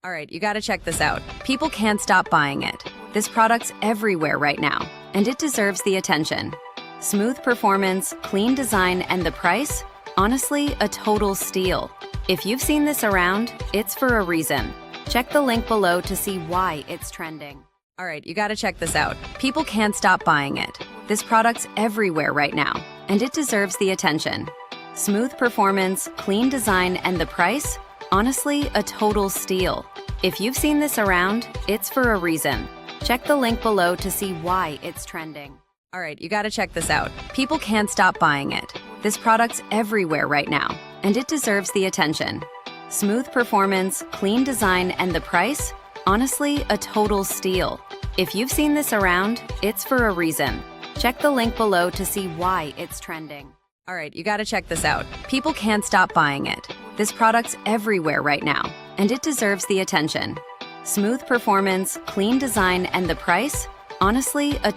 All right, you gotta check this out. People can't stop buying it. This product's everywhere right now, and it deserves the attention. Smooth performance, clean design, and the price? Honestly, a total steal. If you've seen this around, it's for a reason. Check the link below to see why it's trending. All right, you gotta check this out. People can't stop buying it. This product's everywhere right now, and it deserves the attention. Smooth performance, clean design, and the price? Honestly, a total steal. If you've seen this around, it's for a reason. Check the link below to see why it's trending. All right, you gotta check this out. People can't stop buying it. This product's everywhere right now, and it deserves the attention. Smooth performance, clean design, and the price? Honestly, a total steal. If you've seen this around, it's for a reason. Check the link below to see why it's trending. All right, you gotta check this out. People can't stop buying it. This product's everywhere right now, and it deserves the attention. Smooth performance, clean design, and the price? Honestly, a